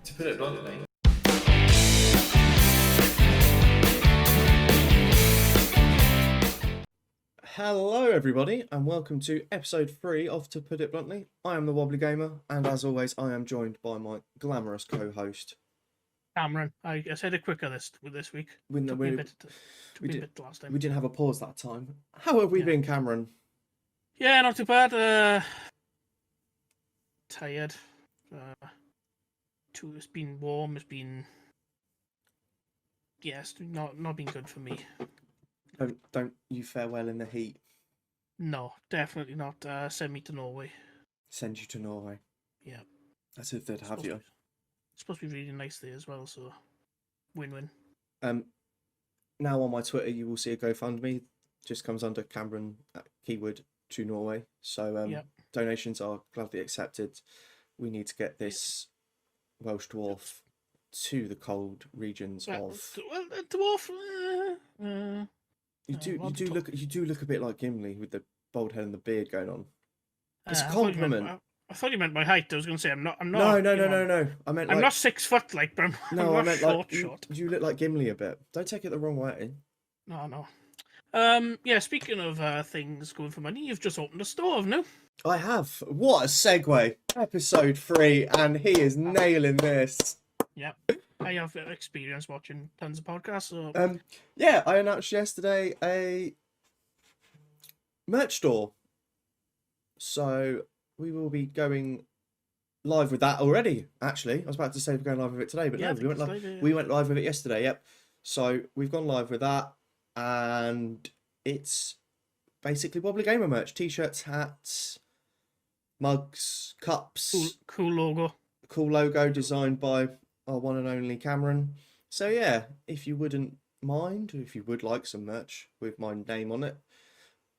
To put it bluntly. Hello everybody and welcome to episode 3 of To Put It Bluntly. I am the Wobbly Gamer and as always I am joined by my glamorous co-host Cameron. I said it quicker this week. We Took me a bit last time. We didn't have a pause that time. How have we been, Cameron? Yeah, not too bad. Tired. It's been warm. It's been not been good for me. Don't you fare well in the heat? No, definitely not. Send me to Norway. Send you to Norway. Yeah. That's if they'd have you. It's supposed to be really nice there as well, so win-win. Now on my Twitter you will see a GoFundMe. Just comes under Cameron at Keywood to Norway. So donations are gladly accepted. We need to get this Welsh dwarf to the cold regions of. Well, dwarf. You do look a bit like Gimli with the bald head and the beard going on. It's a I compliment. I thought you meant my height. I was going to say I'm not. No. I meant. I'm not 6 foot but I'm no, I meant short. You look like Gimli a bit. Don't take it the wrong way. No. Yeah. Speaking of things going for money, you've just opened a store, haven't you? I have. What a segue! Episode 3, and he is nailing this. Yep. I have experience watching tons of podcasts. So yeah, I announced yesterday a merch store. So we will be going live with that already. Actually, I was about to say we're going live with it today, but no, we went live with it yesterday. Yep. So we've gone live with that, and it's basically Wobbly Gamer merch: t-shirts, hats, mugs, cups. Cool logo. Cool logo designed by our one and only Cameron. So yeah, if you wouldn't mind, or if you would like some merch with my name on it,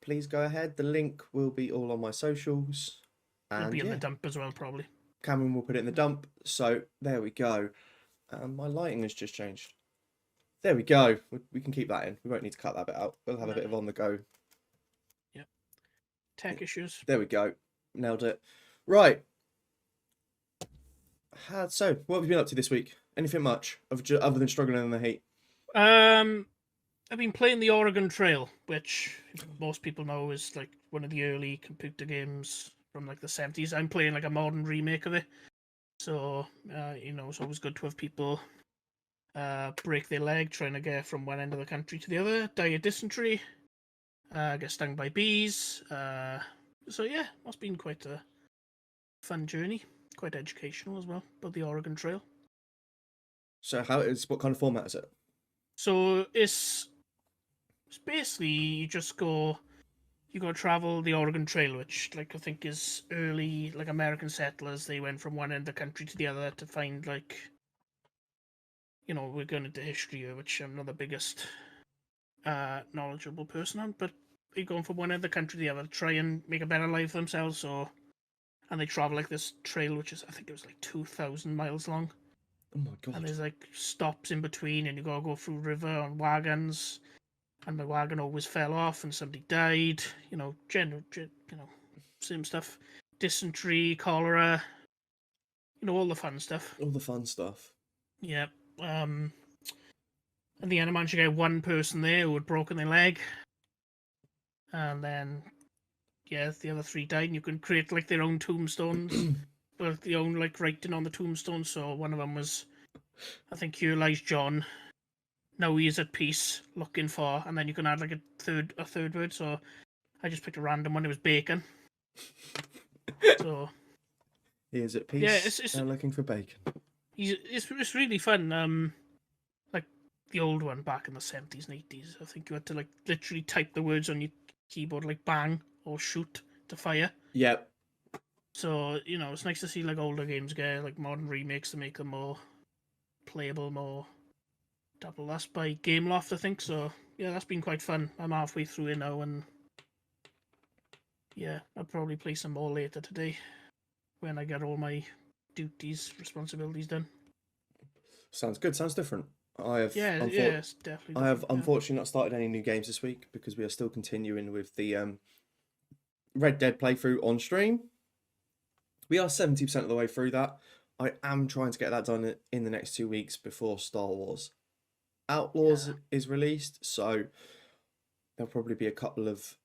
please go ahead. The link will be all on my socials. And it'll be in the dump as well, probably. Cameron will put it in the dump. So there we go. My lighting has just changed. There we go. We can keep that in. We won't need to cut that bit out. We'll have a bit of on the go. Yep. Tech issues. There we go. Nailed it. Right. So, what have you been up to this week? Anything much other than struggling in the heat? I've been playing the Oregon Trail, which most people know is like one of the early computer games from like the 70s. I'm playing like a modern remake of it. So, it's always good to have people break their leg trying to get from one end of the country to the other, die of dysentery, get stung by bees. So yeah, it's been quite a fun journey. Quite educational as well, about the Oregon Trail. So what kind of format is it? So it's basically you go travel the Oregon Trail, which like I think is early like American settlers. They went from one end of the country to the other to find like, we're going into history here, which I'm not the biggest knowledgeable person on, but they're going from one end of the country to the other to try and make a better life for themselves. And they travel like this trail, which is, I think it was like 2,000 miles long. Oh my god. And there's like stops in between, and you gotta go through river on wagons. And my wagon always fell off, and somebody died. Same stuff. Dysentery, cholera. All the fun stuff. All the fun stuff. Yeah. In the end, I managed to get one person there who had broken their leg. And then the other 3 died, and you can create like their own tombstones, but their own like writing on the tombstone. So one of them was, I think, here lies John. Now he is at peace, looking for, and then you can add like a third word. So I just picked a random one. It was bacon. So he is at peace. Yeah, it's looking for bacon. It's really fun. Like the old one back in the 70s and 80s. I think you had to like literally type the words on your keyboard, like bang or shoot to fire. Yep. So, it's nice to see like older games get like modern remakes to make them more playable, more double. That's by Gameloft, I think. So yeah, that's been quite fun. I'm halfway through it now, and yeah, I'll probably play some more later today when I get all my responsibilities done. Sounds good. Sounds different. It's definitely. I have unfortunately not started any new games this week because we are still continuing with the Red Dead playthrough on stream. We are 70% of the way through that. I am trying to get that done in the next 2 weeks before Star Wars Outlaws is released, so there'll probably be a couple of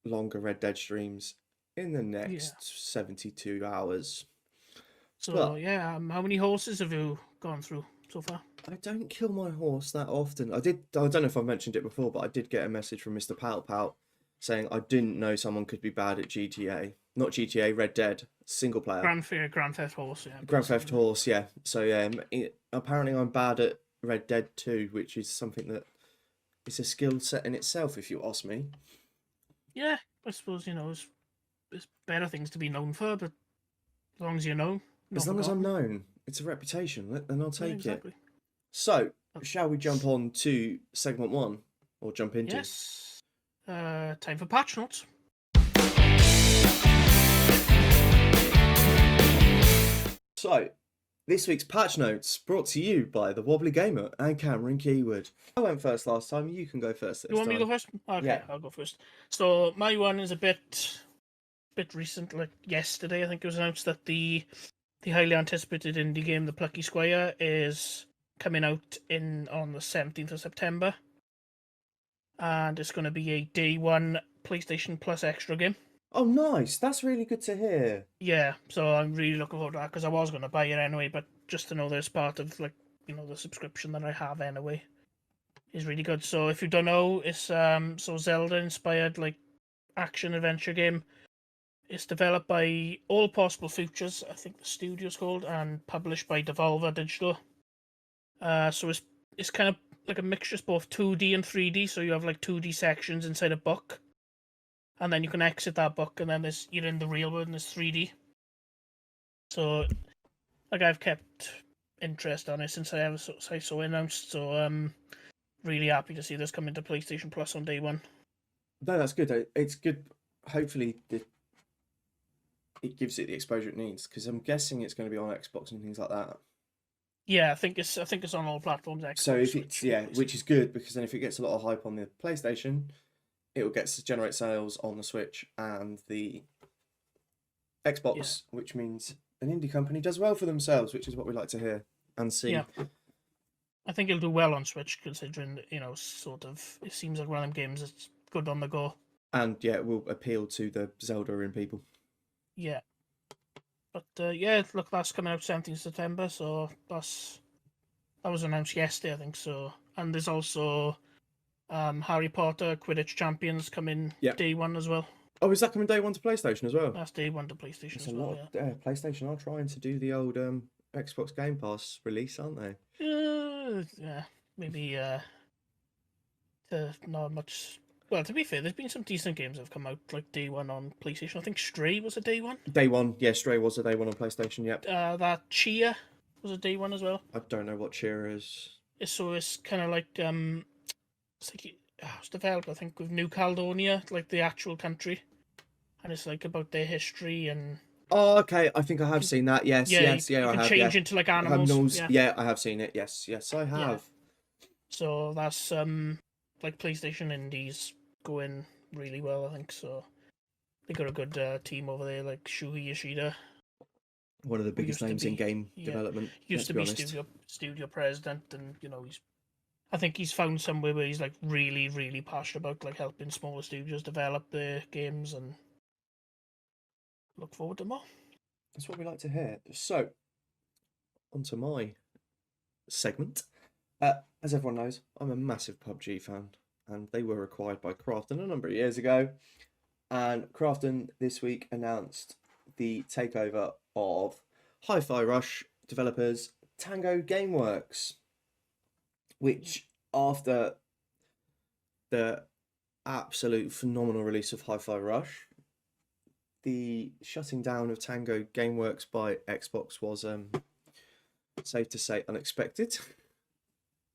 longer Red Dead streams in the next 72 hours. So, but, yeah, how many horses have you gone through so far? I don't kill my horse that often. I don't know if I mentioned it before, but I did get a message from Mr. Pout Pout saying I didn't know someone could be bad at GTA. Not GTA, Red Dead, single player. Grand Theft Horse, yeah. Grand Theft Horse, yeah. So, yeah, apparently I'm bad at Red Dead 2, which is something that is a skill set in itself, if you ask me. Yeah, I suppose, there's better things to be known for, but as long as you know. As long as I'm known, it's a reputation, and I'll take it. Exactly. So, shall we jump on to segment 1? Or jump into? Yes. Time for patch notes. So, this week's patch notes brought to you by the Wobbly Gamer and Cameron Keywood. I went first last time. You can go first this time. You want me to go first? Okay, yeah. I'll go first. So my one is a bit recent, like yesterday. I think it was announced that the highly anticipated indie game, the Plucky Squire, is coming out on the 17th of September, and it's going to be a day one PlayStation Plus extra game. Oh, nice. That's really good to hear. Yeah, so I'm really looking forward to that, because I was going to buy it anyway, but just to know there's part of, like, the subscription that I have anyway is really good. So if you don't know, it's Zelda-inspired, like, action-adventure game. It's developed by All Possible Futures, I think the studio's called, and published by Devolver Digital. So it's kind of like a mixture of both 2D and 3D, so you have, like, 2D sections inside a book. And then you can exit that book, and then you're in the real world, and it's 3D. So, like, I've kept interest on it since I saw it announced. So, I'm really happy to see this come into PlayStation Plus on day one. No, that's good. It's good. Hopefully, it gives it the exposure it needs, because I'm guessing it's going to be on Xbox and things like that. Yeah, I think it's on all platforms. Xbox, so if it's which is good, because then if it gets a lot of hype on the PlayStation, it will get to generate sales on the Switch and the Xbox, which means an indie company does well for themselves, which is what we like to hear and see. Yeah. I think it'll do well on Switch, considering, sort of, it seems like one of them games that's good on the go. And, yeah, it will appeal to the Zelda in people. Yeah. But, look, that's coming out 17th September, so that was announced yesterday, I think, so. And there's also Harry Potter Quidditch Champions coming day one as well. Oh, is that coming day one to PlayStation as well? That's day one to PlayStation as well, PlayStation are trying to do the old Xbox Game Pass release, aren't they? Yeah, maybe not much. Well, to be fair, there's been some decent games that have come out like day one on PlayStation. I think Stray was a day one. Day one, yeah, Stray was a day one on PlayStation, yep. That Chia was a day one as well. I don't know what Chia is. It's kind of like it's developed, I think, with New Caledonia, like the actual country, and it's like about their history and. Oh, okay. I think I have seen that. Yes, I have. You can change into like animals. Yeah, I have seen it. Yes, I have. Yeah. So that's like PlayStation indies going really well, I think. So they got a good team over there, like Shuhei Yoshida. One of the biggest names in game development. Used to be studio president, and I think he's found somewhere where he's like really, really passionate about like helping smaller studios develop their games, and look forward to more. That's what we like to hear. So, onto my segment. As everyone knows, I'm a massive PUBG fan, and they were acquired by Krafton a number of years ago. And Krafton this week announced the takeover of Hi-Fi Rush developers Tango Gameworks, which after the absolute phenomenal release of Hi-Fi Rush, the shutting down of Tango Gameworks by Xbox was, safe to say, unexpected.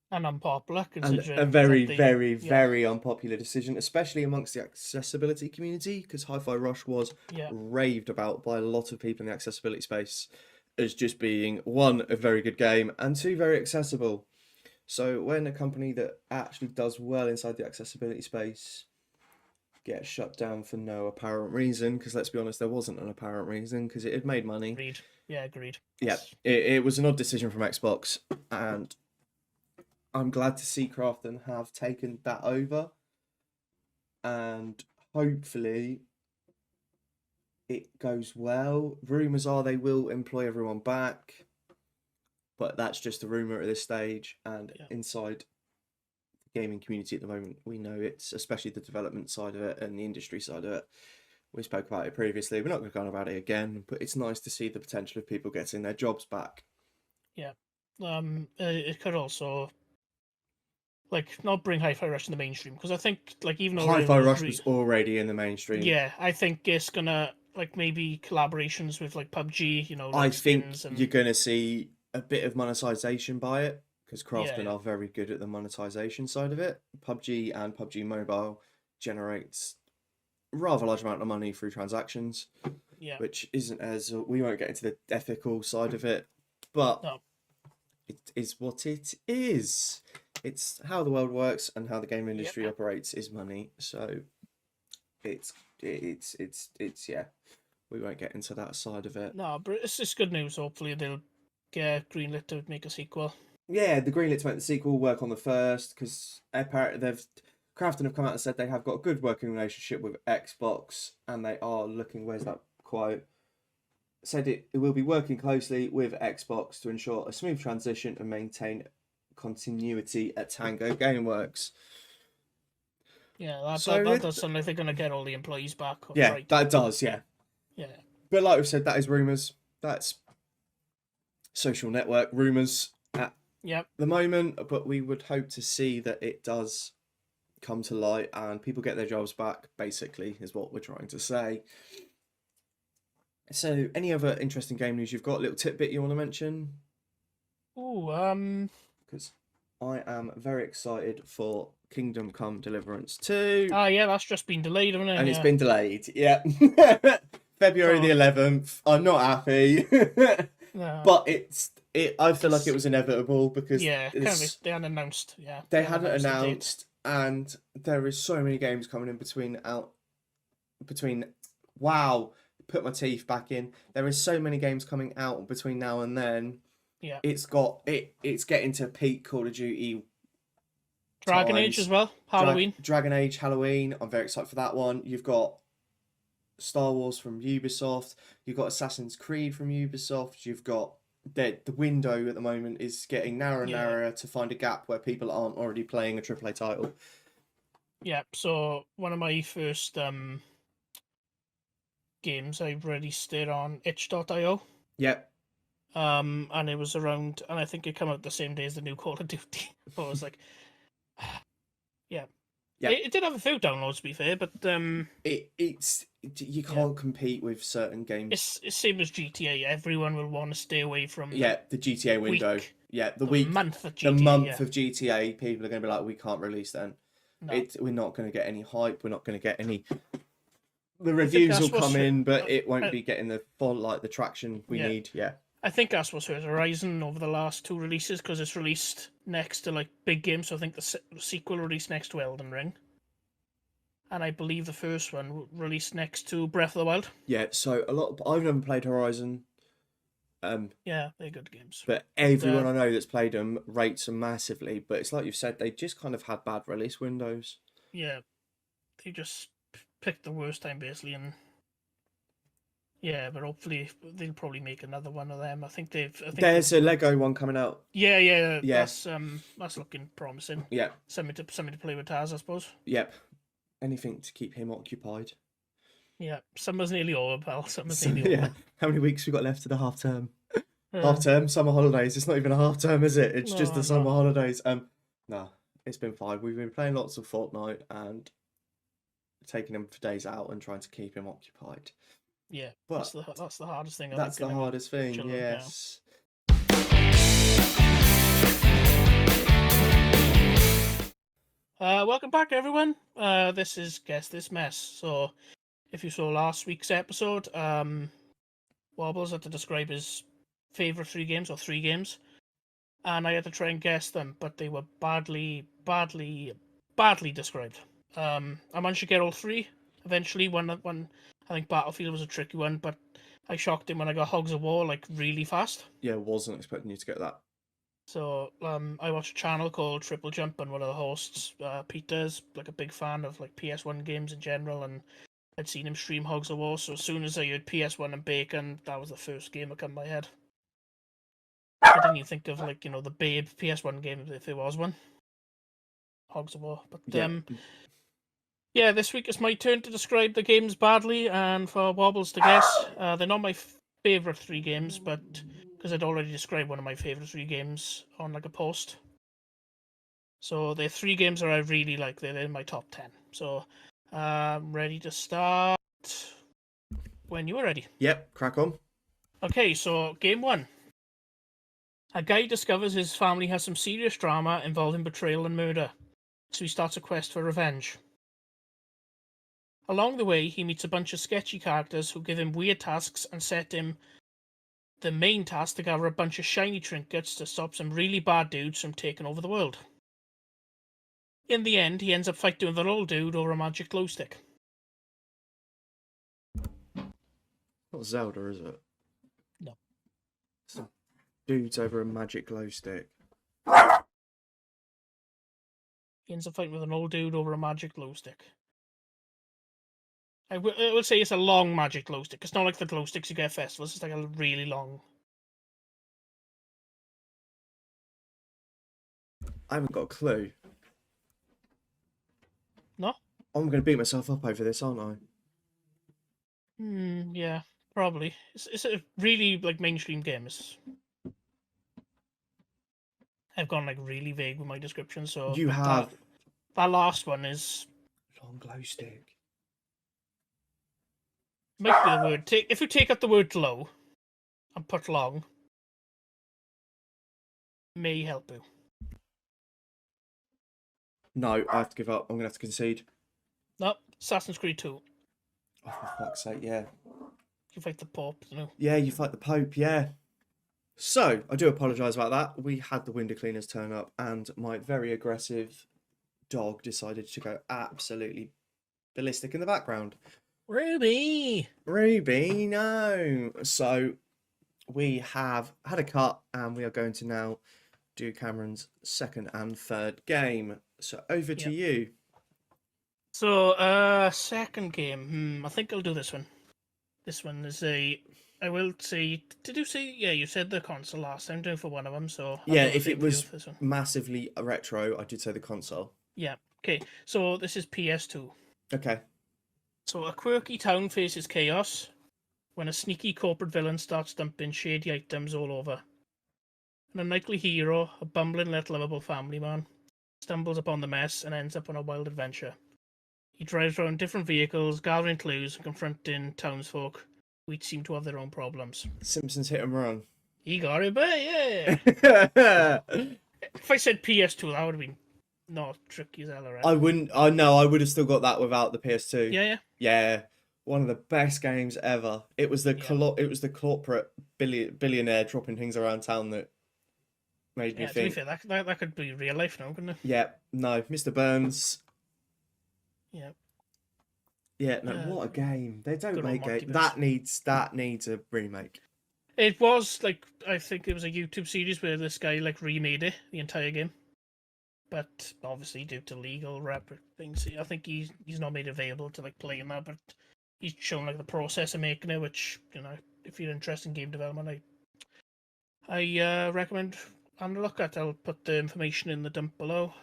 And unpopular, considering and a very unpopular decision, especially amongst the accessibility community, because Hi-Fi Rush was raved about by a lot of people in the accessibility space as just being, one, a very good game, and two, very accessible. So when a company that actually does well inside the accessibility space gets shut down for no apparent reason, because let's be honest, there wasn't an apparent reason, because it had made money. Yeah, agreed. Yeah, it was an odd decision from Xbox, and I'm glad to see Krafton have taken that over, and hopefully it goes well. Rumours are they will employ everyone back, but that's just a rumour at this stage, and inside the gaming community at the moment, we know it's, especially the development side of it and the industry side of it, we spoke about it previously, we're not going to go on about it again, but it's nice to see the potential of people getting their jobs back. Yeah. It could also, like, not bring Hi-Fi Rush in the mainstream, because I think, like, even though Hi-Fi Rush was already in the mainstream. Yeah, I think it's gonna, like, maybe collaborations with, like, PUBG, you know, like I think and... you're going to see a bit of monetization by it, because Krafton Yeah. are very good at the monetization side of it. PUBG and PUBG Mobile generates a rather large amount of money through transactions, which isn't as, we won't get into the ethical side of it, but it is what it is. It's how the world works, and how the game industry operates is money. So it's yeah. We won't get into that side of it. No, but it's just good news. Hopefully they'll get greenlit to make a sequel. Yeah, the greenlit to make the sequel, will work on the first, because apparently Krafton have come out and said they have got a good working relationship with Xbox, and they are looking, where's that quote? Said it will be working closely with Xbox to ensure a smooth transition and maintain continuity at Tango Gameworks. Yeah, that does sound like they're going to get all the employees back. Yeah, right. That does, yeah. Yeah. But like we've said, that is rumours. That's social network rumours at the moment, but we would hope to see that it does come to light and people get their jobs back, basically, is what we're trying to say. So, any other interesting game news you've got? A little tidbit you want to mention? Because I am very excited for Kingdom Come Deliverance 2. Yeah, that's just been delayed, hasn't it? And it's been delayed, yeah. February the 11th. I'm not happy. But I feel like it was inevitable, because they hadn't announced. Yeah, they hadn't announced, and there is so many games coming in between. Wow, put my teeth back in. There is so many games coming out between now and then. Yeah, it's getting to peak Call of Duty. Dragon Age as well. Halloween. Dragon Age, Halloween. I'm very excited for that one. You've got Star Wars from Ubisoft. You've got Assassin's Creed from Ubisoft. You've got the window at the moment is getting narrower and narrower to find a gap where people aren't already playing a AAA title. Yeah, so one of my first games I released it on itch.io. Yep. And it was around, and I think it came out the same day as the new Call of Duty. But I was like, yeah. It did have a few downloads, to be fair, but you can't compete with certain games. It's same as GTA. Everyone will want to stay away from the GTA window. The month of GTA. The month of GTA, people are going to be like, we can't release then. No. We're not going to get any hype. We're not going to get any. The reviews will come in, but it won't be getting the the traction we need. Yeah. I think that's what's hurt Horizon over the last two releases, because it's released next to like big games. So I think the sequel released next to Elden Ring, and I believe the first one released next to Breath of the Wild. Yeah, so I've never played Horizon. Yeah, they're good games. But everyone I know that's played them rates them massively. But it's like you've said, they just kind of had bad release windows. Yeah, they just picked the worst time basically, and. Yeah, but hopefully they'll probably make another one of them. I think there's a Lego one coming out. Yeah. That's looking promising. Yeah. Something to play with Taz, I suppose. Yep. Anything to keep him occupied. Yeah. Summer's nearly over, pal. Summer's nearly over. How many weeks we got left to the half term? Half term, summer holidays. It's not even a half term, is it? It's just the summer holidays. No, it's been fine. We've been playing lots of Fortnite and taking him for days out and trying to keep him occupied. Yeah, but that's the hardest thing. That's the hardest thing, yes. Welcome back, everyone. This is Guess This Mess. So, if you saw last week's episode, Wobbles had to describe his favourite three games, and I had to try and guess them, but they were badly described. I managed to get all three eventually. One I think Battlefield was a tricky one, but I shocked him when I got Hogs of War like really fast. Yeah, wasn't expecting you to get that. So I watched a channel called Triple Jump, and one of the hosts, Peter's like a big fan of like PS1 games in general, and I'd seen him stream Hogs of War. So as soon as I heard PS1 and Bacon, that was the first game that came to my head. I didn't even think of like the Babe PS1 game if there was one. Hogs of War, but yeah, this week it's my turn to describe the games badly, and for Wobbles to guess. They're not my favourite 3 games, but because I'd already described one of my favourite 3 games on like a post. So they're 3 games that I really like. They're in my top 10. So I'm ready to start when you are ready. Yep, crack on. Okay, so game 1. A guy discovers his family has some serious drama involving betrayal and murder, so he starts a quest for revenge. Along the way, he meets a bunch of sketchy characters who give him weird tasks and set him the main task to gather a bunch of shiny trinkets to stop some really bad dudes from taking over the world. In the end, he ends up fighting with an old dude over a magic glow stick. Not Zelda, is it? No. Some dudes over a magic glow stick. He ends up fighting with an old dude over a magic glow stick. I will say it's a long magic glow stick. It's not like the glow sticks you get at festivals. It's like a really long. I haven't got a clue. No? I'm going to beat myself up over this, aren't I? Yeah, probably. It's a really like mainstream game. I've gone like really vague with my description, so You have that last one is long glow stick. might be the word. If you take out the word glow and put long, may help you. No, I have to give up. I'm going to have to concede. No, Assassin's Creed 2. Oh, for fuck's sake, yeah. You fight the Pope, you know. Yeah, you fight the Pope, yeah. So, I do apologise about that. We had the window cleaners turn up, and my very aggressive dog decided to go absolutely ballistic in the background. Ruby, no. So, we have had a cut, and we are going to now do Cameron's second and third game. So, over to you. So, second game. I think I'll do this one. This one is I will say. Did you say? Yeah, you said the console last time. Doing for one of them. So yeah, if it was massively retro, I did say the console. Yeah. Okay. So this is PS2. Okay. So a quirky town faces chaos when a sneaky corporate villain starts dumping shady items all over. An unlikely hero, a bumbling yet lovable family man, stumbles upon the mess and ends up on a wild adventure. He drives around different vehicles, gathering clues and confronting townsfolk who each seem to have their own problems. Simpsons Hit and Run. He got it, but yeah. If I said PS2, that would have been not tricky as hell, right? I wouldn't. I know. I would have still got that without the PS2. Yeah. Yeah, one of the best games ever. It was the corporate billionaire dropping things around town that made me think. To be fair, that could be real life now, couldn't it? Yeah. No, Mr. Burns. Yeah. Yeah. No. What a game! They don't make it. That needs a remake. It was like, I think it was a YouTube series where this guy like remade it, the entire game. But obviously due to legal rep things, I think he's not made available to like play in that, but he's shown like the process of making it, which, if you're interested in game development, I recommend having a look at. I'll put the information in the dump below.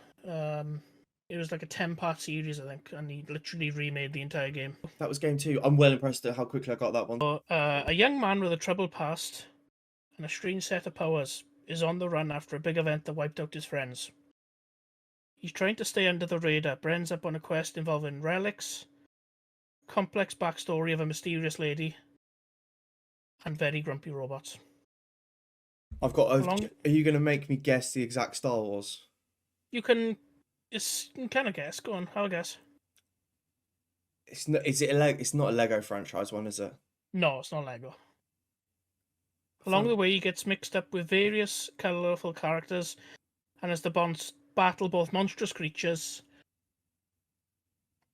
It was like a 10-part series, I think, and he literally remade the entire game. That was game 2. I'm well impressed at how quickly I got that one. So, a young man with a troubled past and a strange set of powers is on the run after a big event that wiped out his friends. He's trying to stay under the radar, but ends up on a quest involving relics, complex backstory of a mysterious lady, and very grumpy robots. I've got. Are you going to make me guess the exact Star Wars? You can kind of guess. Go on, have a guess. It's not. Is it It's not a Lego franchise one, is it? No, it's not Lego. Along the way, he gets mixed up with various colourful characters, and as the bonds battle both monstrous creatures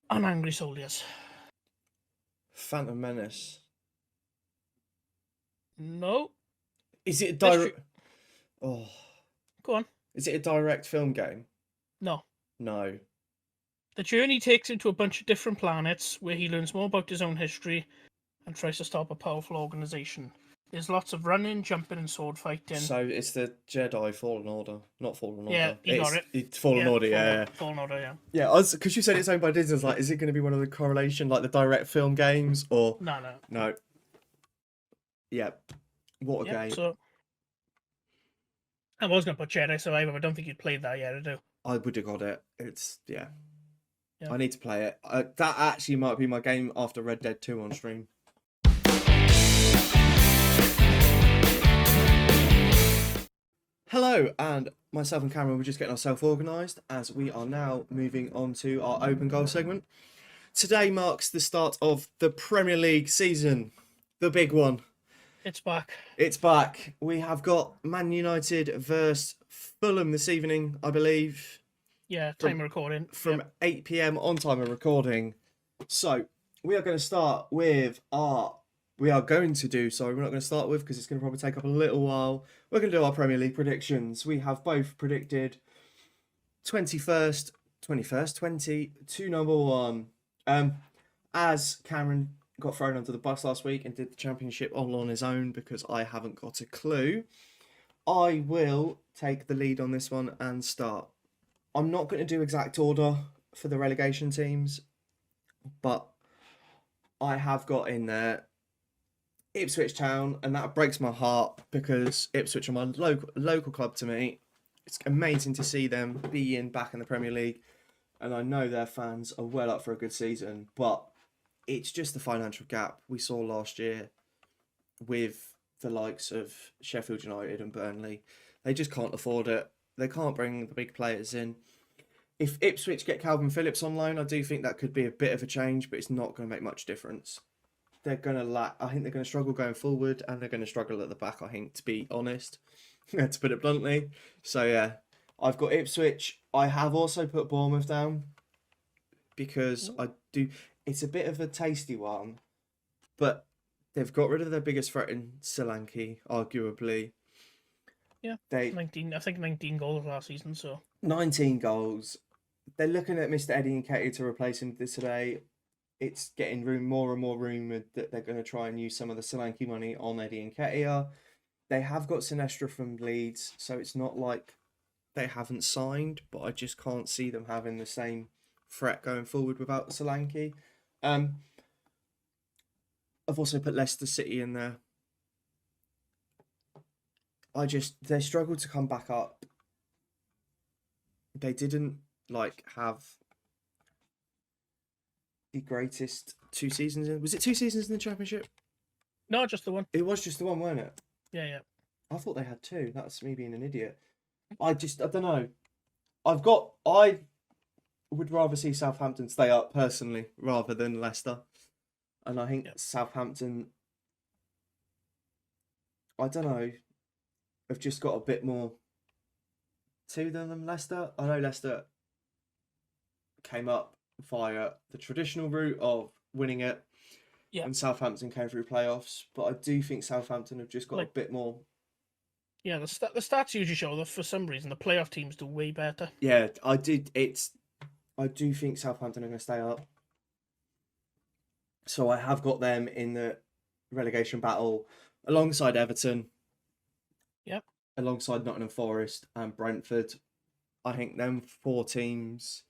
and angry soldiers. Phantom Menace. No. Is it a That's direct? true. Oh, Go on. is it a direct film game? No. No. The journey takes him to a bunch of different planets where he learns more about his own history and tries to stop a powerful organization. There's lots of running, jumping, and sword fighting. So it's the Jedi Fallen Order, not Fallen Order. Yeah, you got it. It's Fallen Order, yeah. Fallen Order, yeah. Yeah, because you said it's owned by Disney, I was like, is it going to be one of the correlation, like the direct film games, or... No. Yeah. What a game. So... I was going to put Jedi Survivor, but I don't think you'd played that yet, I do. I would have got it. It's, yeah. Yeah. I need to play it. That actually might be my game after Red Dead 2 on stream. Hello, and myself and Cameron were just getting ourselves organised as we are now moving on to our open goal segment. Today marks the start of the Premier League season, the big one. It's back. It's back. We have got Man United versus Fulham this evening, I believe. Yeah, time of recording. From 8 p.m. on time of recording. So, we are going to start with our... we're not going to start with because it's going to probably take up a little while. We're going to do our Premier League predictions. We have both predicted 20 to number 1. As Cameron got thrown onto the bus last week and did the championship all on his own because I haven't got a clue, I will take the lead on this one and start. I'm not going to do exact order for the relegation teams, but I have got in there Ipswich Town, and that breaks my heart because Ipswich are my local club to me. It's amazing to see them being back in the Premier League, and I know their fans are well up for a good season, but it's just the financial gap we saw last year with the likes of Sheffield United and Burnley. They just can't afford it. They can't bring the big players in. If Ipswich get Calvin Phillips on loan, I do think that could be a bit of a change, but it's not going to make much difference. They're going to I think they're going to struggle going forward, and they're going to struggle at the back, I think, to be honest, to put it bluntly. So, yeah, I've got Ipswich. I have also put Bournemouth down because I do... It's a bit of a tasty one, but they've got rid of their biggest threat in Solanke, arguably. Yeah, 19 goals last season, so... 19 goals. They're looking at Mr. Eddie Nketiah to replace him today. It's getting more and more rumoured that they're going to try and use some of the Solanke money on Eddie Nketiah. They have got Sinestra from Leeds, so it's not like they haven't signed, but I just can't see them having the same threat going forward without Solanke. I've also put Leicester City in there. They struggled to come back up. They didn't have the greatest 2 seasons in. Was it 2 seasons in the Championship? No, just the one. It was just the one, weren't it? Yeah. I thought they had 2. That's me being an idiot. I don't know. I would rather see Southampton stay up personally rather than Leicester. And I think Southampton, I don't know, have just got a bit more to them than Leicester. I know Leicester came up via the traditional route of winning it, and Southampton came through playoffs. But I do think Southampton have just got a bit more. Yeah, the stats usually show that for some reason the playoff teams do way better. Yeah, I do think Southampton are going to stay up. So I have got them in the relegation battle alongside Everton. Yep. Alongside Nottingham Forest and Brentford. I think them 4 teams.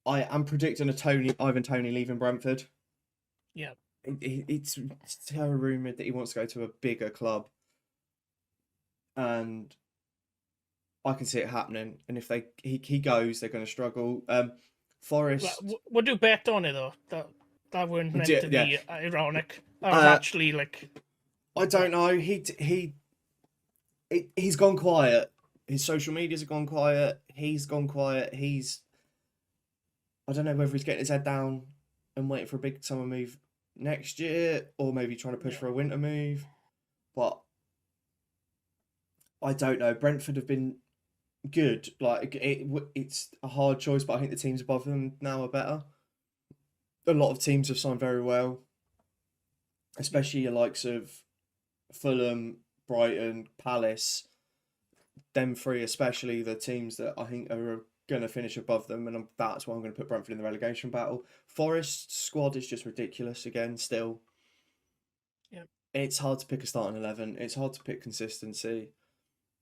I am predicting Ivan Toney leaving Brentford. Yeah. It's rumoured that he wants to go to a bigger club. And I can see it happening. And if he goes, they're going to struggle. Forest... We'll do bet on it, though. That weren't meant to be ironic. I was actually I don't know. He's gone quiet. His social medias have gone quiet. He's gone quiet. I don't know whether he's getting his head down and waiting for a big summer move next year, or maybe trying to push for a winter move. But I don't know. Brentford have been good. It's a hard choice, but I think the teams above them now are better. A lot of teams have signed very well, especially your likes of Fulham, Brighton, Palace, them three, especially the teams that I think are going to finish above them, and that's why I'm going to put Brentford in the relegation battle. Forest's squad is just ridiculous again, still. Yeah. It's hard to pick a starting 11. It's hard to pick consistency.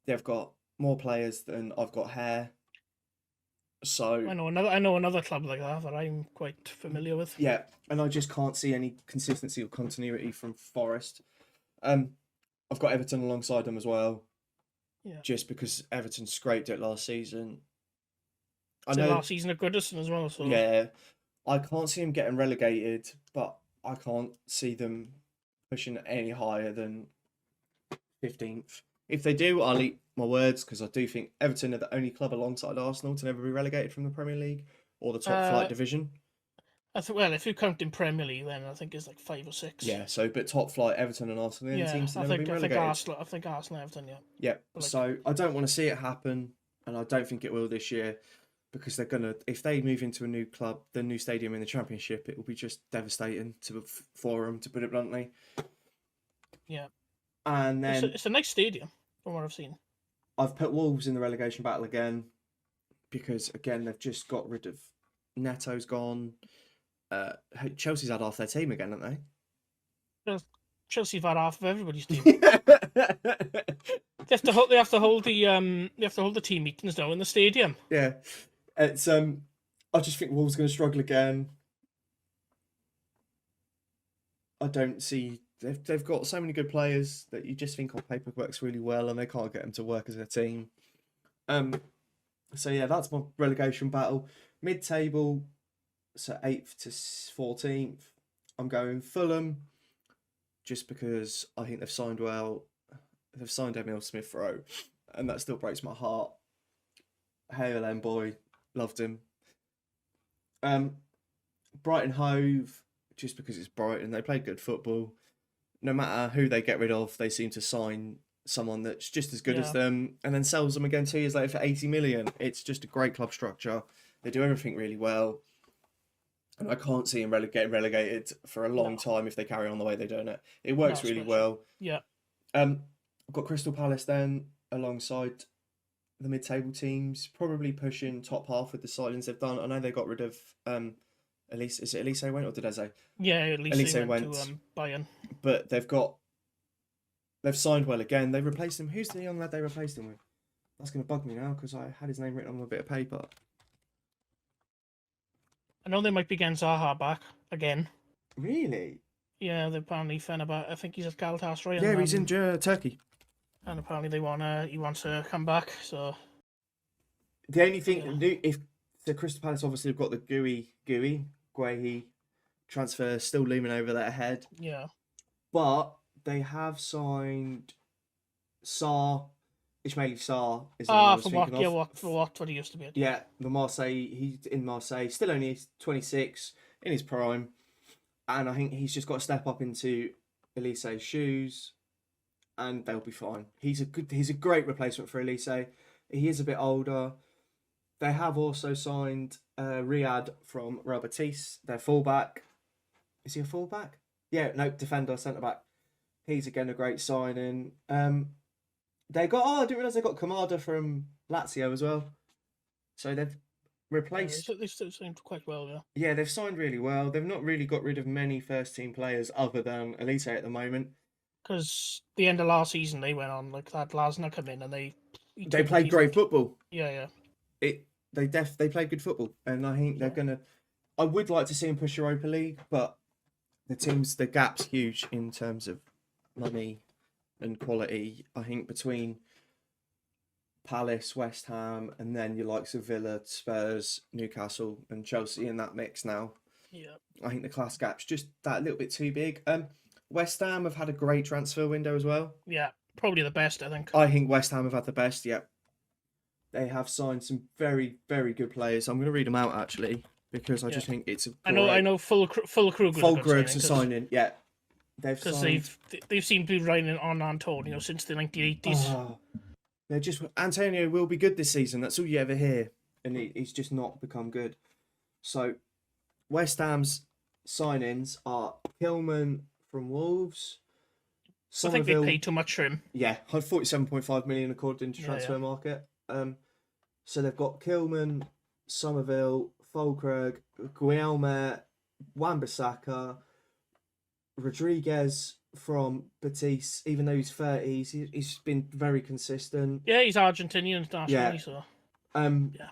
They've got more players than I've got hair. So I know another club like that I'm quite familiar with. Yeah, and I just can't see any consistency or continuity from Forest. I've got Everton alongside them as well. Yeah. Just because Everton scraped it last season. Last season at Goodison as well. So yeah, I can't see them getting relegated, but I can't see them pushing any higher than 15th. If they do, I'll eat my words, because I do think Everton are the only club alongside Arsenal to never be relegated from the Premier League or the top flight division. If you count in Premier League, then I think it's like 5 or 6. Yeah, but top flight, Everton and Arsenal, the teams to never be relegated. I think Arsenal, Everton, yeah. Yeah, so I don't want to see it happen, and I don't think it will this year, because they're gonna, if they move into a new club, the new stadium in the Championship, it will be just devastating for them, to put it bluntly. Yeah. And then it's a nice stadium from what I've seen. I've put Wolves in the relegation battle again, because again they've just got rid of Neto's gone. Chelsea's had half their team again, haven't they? Chelsea have had half of everybody's team. They have to hold the team meetings now in the stadium. Yeah, it's I just think Wolves are going to struggle again. I don't see they've got so many good players that you just think on paper works really well, and they can't get them to work as a team. So yeah, that's my relegation battle. Mid-table, so 8th to 14th. I'm going Fulham, just because I think they've signed well. They've signed Emil Smith-Rowe, and that still breaks my heart. Hail M boy, loved him. Brighton Hove, just because it's Brighton, they played good football. No matter who they get rid of, they seem to sign someone that's just as good as them, and then sells them again 2 years later for 80 million. It's just a great club structure. They do everything really well, and I can't see them getting relegated for a long time if they carry on the way they're doing it. It works really well. Yeah. I've got Crystal Palace then alongside the mid-table teams, probably pushing top half with the signings they've done. I know they got rid of Elise. Is it Elise went or did Eze? Yeah, Elise went to Bayern. But they've signed well again. They replaced him. Who's the young lad they replaced him with? That's going to bug me now, because I had his name written on a bit of paper. I know they might be getting Zaha back again. Really? Yeah, they apparently Fenerbahce. I think he's at Galatasaray. Yeah, he's in Turkey. And apparently he wants to come back. So the only thing, if the Crystal Palace obviously have got the Guehi transfer still looming over their head. Yeah. But they have signed Sarr. Ismaili Sarr is the one I was thinking of. For what he used to be at. Yeah, the Marseille. He's in Marseille, still only 26, in his prime, and I think he's just got to step up into Elise's shoes, and they'll be fine. He's a great replacement for Elise. He is a bit older. They have also signed Riyad from Real Betis, their fullback. Is he a fullback? Yeah, no, defender, centre back. He's again a great signing. They got I didn't realise they got Kamada from Lazio as well. So they've replaced. They still seem quite well, yeah. Yeah, they've signed really well. They've not really got rid of many first team players other than Elise at the moment. Because the end of last season they went on like that Lasna come in and they played great football. Yeah. They played good football, and I think they're gonna. I would like to see them push Europa League, but the gap's huge in terms of money and quality. I think between Palace, West Ham, and then your likes of Villa, Spurs, Newcastle, and Chelsea in that mix now. Yeah. I think the class gap's just that little bit too big. West Ham have had a great transfer window as well. Yeah, probably the best, I think. I think West Ham have had the best, yeah. They have signed some very, very good players. I'm going to read them out, actually, because I just think it's a great... I know Fulkrug's a signing, yeah. Because they've seemed to be riding on Antonio since the 1980s. Oh, Antonio will be good this season. That's all you ever hear. And he's just not become good. So, West Ham's signings are Kilman from Wolves, I think they paid too much for him. Yeah, 47.5 million according to Transfer Market. So they've got Kilman, Somerville, Falkirk, Guilherme, Wan-Bissaka, Rodriguez from Betis. Even though he's 30, he's been very consistent. Yeah, he's Argentinian nationally, so.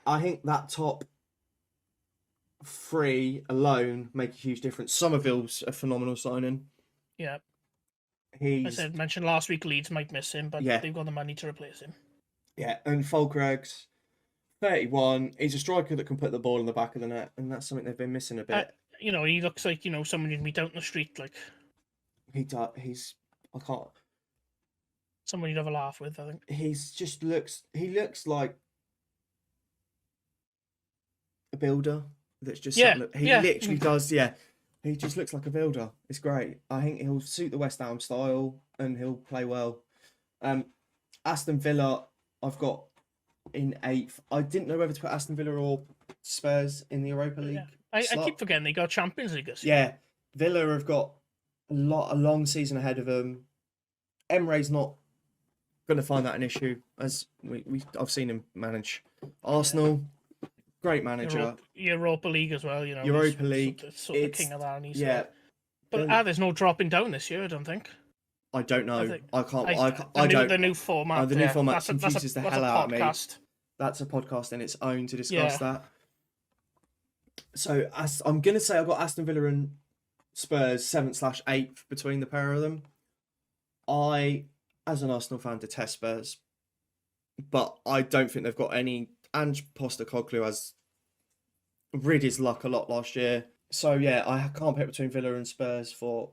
I think that top 3 alone make a huge difference. Somerville's a phenomenal signing. Yeah. I mentioned last week Leeds might miss him, but they've got the money to replace him. Yeah, and Falkirk's 31. He's a striker that can put the ball in the back of the net, and that's something they've been missing a bit. He looks like someone you'd meet out in the street, like. He does. Someone you'd have a laugh with, I think. He looks like a builder that's just literally does. Yeah, he just looks like a builder. It's great. I think he'll suit the West Ham style and he'll play well. Aston Villa, I've got in 8th. I didn't know whether to put Aston Villa or Spurs in the Europa League. I keep forgetting they got Champions League this year. Yeah, Villa have got a long season ahead of them. Emre's not going to find that an issue, as I've seen him manage Arsenal. Great manager. Europa League as well, Europa League. Sort of the king of that, and he's But there's no dropping down this year, I don't think. I don't know. I can't. The new format. The new format confuses the hell out of me. Podcast. That's a podcast in its own to discuss that. So I'm going to say I've got Aston Villa and Spurs 7th/8th between the pair of them. I, as an Arsenal fan, detest Spurs, but I don't think they've got any. Ange Postecoglou has rid his luck a lot last year. So yeah, I can't pick between Villa and Spurs for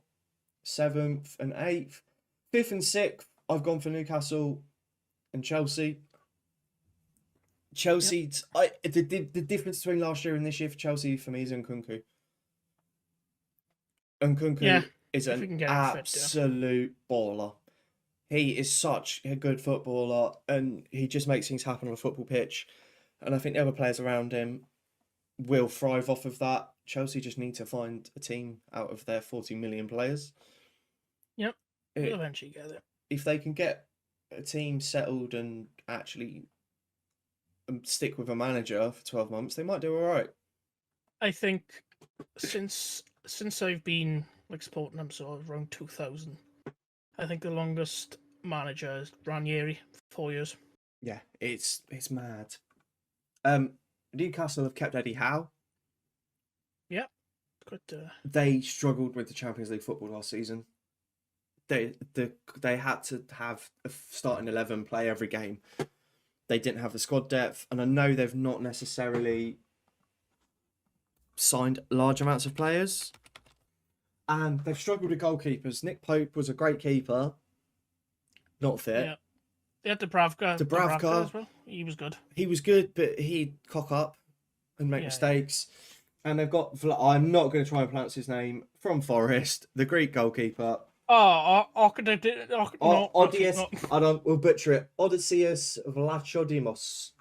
7th and 8th. 5th and 6th, I've gone for Newcastle and Chelsea. The difference between last year and this year for Chelsea for me is Nkunku. Nkunku is an absolute baller. He is such a good footballer and he just makes things happen on a football pitch. And I think the other players around him will thrive off of that. Chelsea just need to find a team out of their 40 million players. Yep, we'll eventually get it. If they can get a team settled and actually stick with a manager for 12 months, they might do all right. I think since I've been supporting them sort of around 2000, I think the longest manager is Ranieri, 4 years. Yeah, it's mad. Newcastle have kept Eddie Howe. Yeah, good. They struggled with the Champions League football last season. They had to have a starting 11 play every game. They didn't have the squad depth, and I know they've not necessarily signed large amounts of players. And they've struggled with goalkeepers. Nick Pope was a great keeper. Not fit. Yeah. They had Dubravka as well. He was good. He was good, but he'd cock up and make mistakes. Yeah. And they've got, I'm not going to try and pronounce his name, from Forest, the Greek goalkeeper. We'll butcher it. Odysseus Vlachodimos.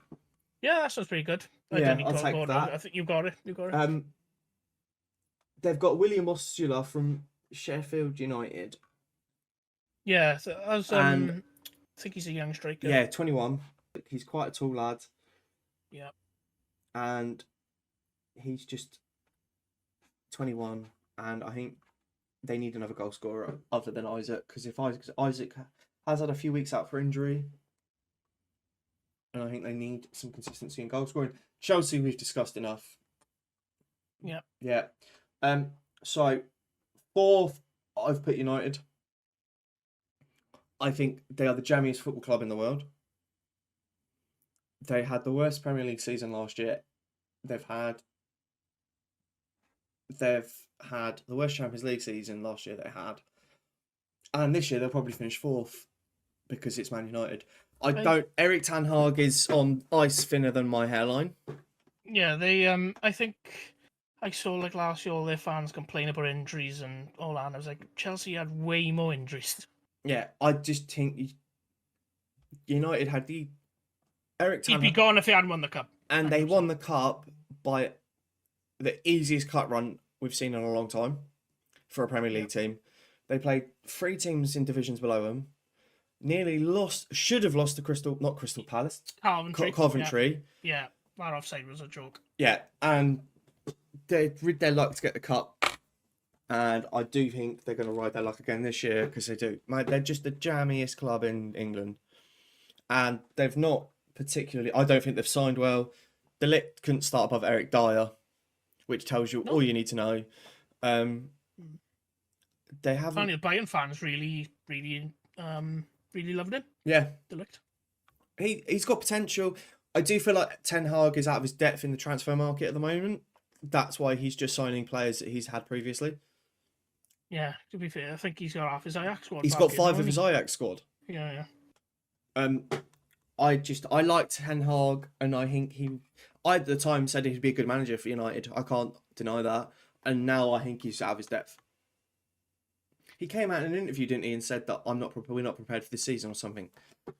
Yeah, that sounds pretty good. I'll take that. I think you got it. They've got William Ostula from Sheffield United. Yeah, I think he's a young striker. Yeah, 21. He's quite a tall lad. Yeah. And he's just 21, and I think they need another goal scorer other than Isaac, because if Isaac has had a few weeks out for injury, and I think they need some consistency in goal scoring. Chelsea, we've discussed enough. Yeah. Yeah. So 4th, I've put United. I think they are the jammiest football club in the world. They had the worst Premier League season last year. They've had the worst Champions League season last year they had. And this year they'll probably finish 4th because it's Man United. Eric Ten Hag is on ice thinner than my hairline. Yeah, they I think I saw last year all their fans complain about injuries and all that, and I was like, Chelsea had way more injuries. Yeah, I just think United had the Eric Ten Hag. He'd be gone if they hadn't won the cup. And they won the cup by the easiest cut run we've seen in a long time for a Premier League team. They played 3 teams in divisions below them. Nearly lost, should have lost to not Crystal Palace, Coventry. Coventry. Yeah, that offside was a joke. Yeah, and they rid their luck to get the cup. And I do think they're going to ride their luck again this year because they do. They're just the jammiest club in England. And they've not particularly... I don't think they've signed well. De Ligt couldn't start above Eric Dyer, which tells you all you need to know. They haven't... Apparently the Bayern fans really loved him. Yeah. De Ligt. He's got potential. I do feel like Ten Hag is out of his depth in the transfer market at the moment. That's why he's just signing players that he's had previously. Yeah, to be fair, I think he's got half his Ajax squad. He's got 5 of his Ajax squad. Yeah. I liked Ten Hag, and I think I at the time said he'd be a good manager for United. I can't deny that. And now I think he's out of his depth. He came out in an interview, didn't he, and said that we're not prepared for this season or something.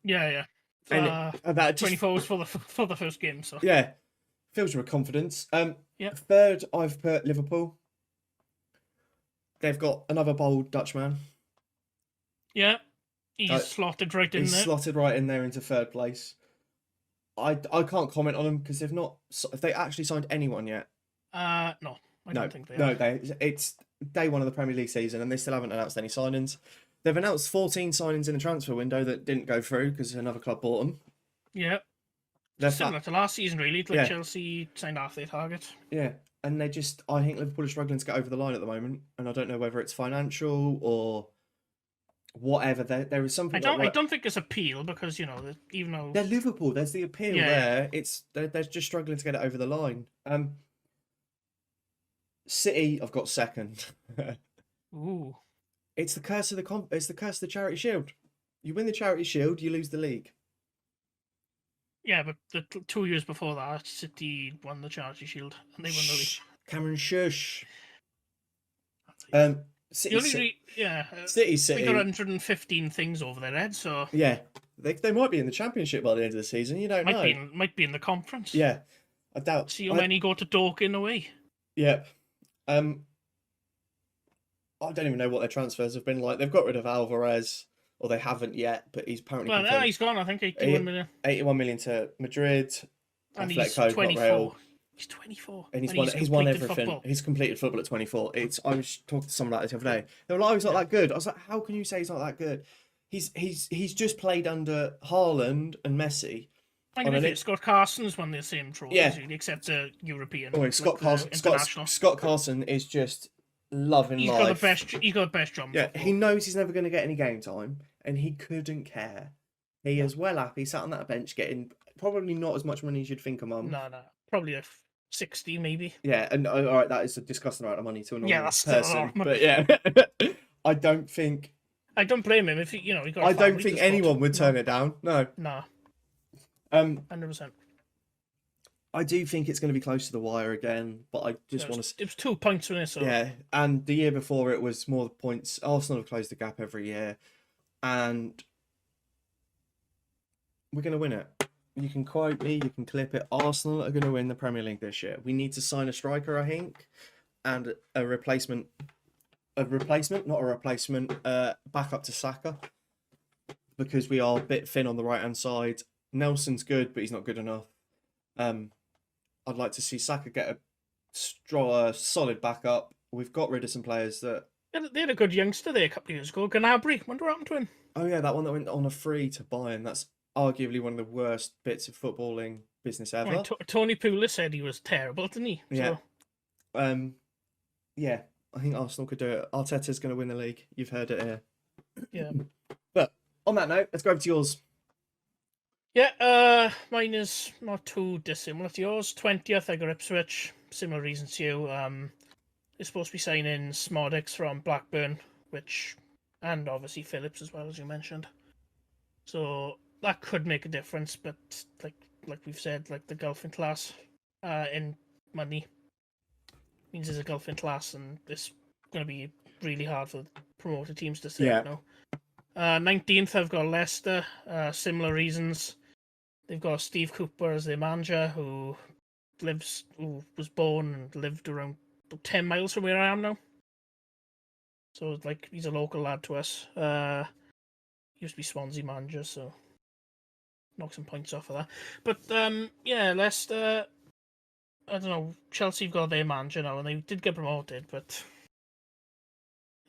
Yeah. And that 24 was for the first game, so yeah, fills you with confidence. Yeah. Third, I've put Liverpool. They've got another bold Dutchman. Yeah, he's slotted right in there. He's slotted right in there into third place. I can't comment on them because have they actually signed anyone yet? No, I don't think they have. No, it's day 1 of the Premier League season and they still haven't announced any signings. They've announced 14 signings in the transfer window that didn't go through because another club bought them. Yeah. Similar to last season, really. Chelsea signed half their target. Yeah, and I think Liverpool are struggling to get over the line at the moment, and I don't know whether it's financial or whatever. There is something. I don't think it's appeal because even though they're Liverpool, there's the appeal there. They're just struggling to get it over the line. City, I've got second. Ooh. It's the curse of it's the curse of the Charity Shield. You win the Charity Shield, you lose the league. Yeah, but the 2 years before that, City won the Charity Shield and they won the league. Cameron, shush. City. They got 115 things over their head, so yeah, they might be in the Championship by the end of the season. You don't know. Might be in the conference. Yeah, I doubt. See how many go to Dorking away. Yep. I don't even know what their transfers have been like. They've got rid of Alvarez, or they haven't yet, but he's apparently... Well, he's gone, I think, 81 million. 81 million to Madrid. And he's 24. He's 24. And he's won everything. Football. He's completed football at 24. I was talking to someone about this the other day. They were like, he's not that good. I was like, how can you say he's not that good? He's just played under Haaland and Messi. I think Scott Carson's won the same trophies, really, except the European. Oh, Scott Carson is just... loving life. He's got the best job. Yeah, he knows he's never going to get any game time, and he couldn't care. He is well happy, sat on that bench, getting probably not as much money as you'd think a month. No, probably a 60 maybe. Yeah, and all right, that is a disgusting amount of money to a normal that's person. But yeah, I don't blame him if he got. I don't think anyone would turn it down. No. 100%. I do think it's going to be close to the wire again, but I just want to... It was 2 points from this. So... Yeah, and the year before it was more points. Arsenal have closed the gap every year, and we're going to win it. You can quote me, you can clip it. Arsenal are going to win the Premier League this year. We need to sign a striker, I think, and a replacement. Not a replacement. Back up to Saka, because we are a bit thin on the right-hand side. Nelson's good, but he's not good enough. I'd like to see Saka get a solid backup. We've got rid of some players that... They had a good youngster there a couple of years ago. Gnabry. Wonder what happened to him. Oh, yeah, that one that went on a free to Bayern. That's arguably one of the worst bits of footballing business ever. Well, Tony Pulis said he was terrible, didn't he? Yeah. So... yeah, I think Arsenal could do it. Arteta's going to win the league. You've heard it here. Yeah. But on that note, let's go over to yours. Yeah, mine is not too dissimilar to yours. 20th, I got Ipswich. Similar reasons to you. They're supposed to be signing Smodix from Blackburn, and obviously Phillips as well, as you mentioned. So that could make a difference, but like we've said, the gulf in class in money means there's a gulf in class, and it's going to be really hard for promoted teams to say no. 19th, I've got Leicester. Similar reasons. They've got Steve Cooper as their manager, who was born and lived around 10 miles from where I am now. So like he's a local lad to us. Used to be Swansea manager, so knock some points off of that. But yeah, Leicester. I don't know. Chelsea have got their manager now, and they did get promoted, but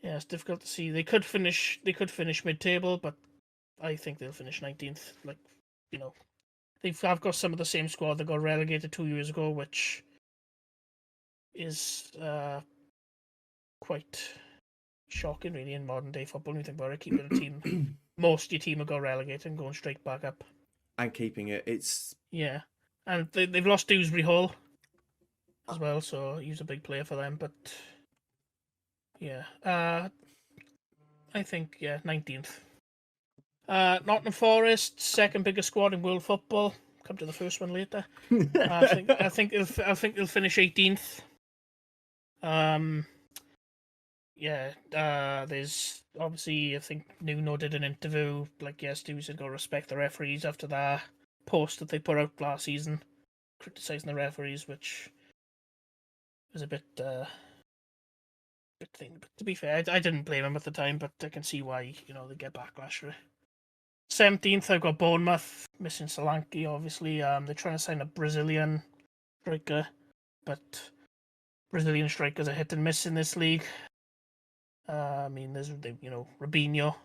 yeah, it's difficult to see. They could finish. They could finish mid-table, but I think they'll finish 19th. Like, you know, I've got some of the same squad that got relegated 2 years ago, which is quite shocking, really, in modern day football. When you think about it, keeping a team, most of your team have got relegated and going straight back up, and keeping it. It's and they've lost Dewsbury Hall as well, so he's a big player for them. But yeah, I think 19th. Nottingham Forest, second biggest squad in world football. Come to the first one later. I think they'll finish 18th. There's obviously, I think Nuno did an interview like yesterday. He said go respect the referees after that post that they put out last season, criticising the referees, which was a bit thing. But to be fair, I didn't blame him at the time, but I can see why they get backlash for it. 17th, I've got Bournemouth, missing Solanke, obviously. They're trying to sign a Brazilian striker, but Brazilian strikers are hit and miss in this league. There's Robinho.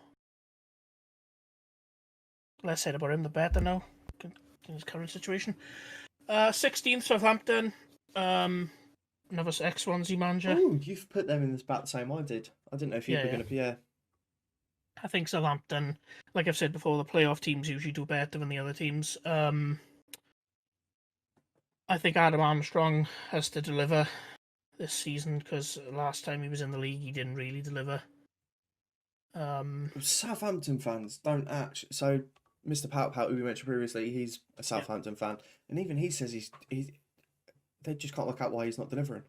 Less said about him, the better now, in his current situation. 16th, Southampton. Another ex-Swansea manager. Oh, you've put them in about the same I did. I didn't know if you were going to be. Yeah. I think Southampton, like I've said before, the playoff teams usually do better than the other teams. I think Adam Armstrong has to deliver this season, because last time he was in the league, he didn't really deliver. Southampton fans don't actually. So, Mr. Pout, who we mentioned previously, he's a Southampton fan, and even he says they just can't work out why he's not delivering.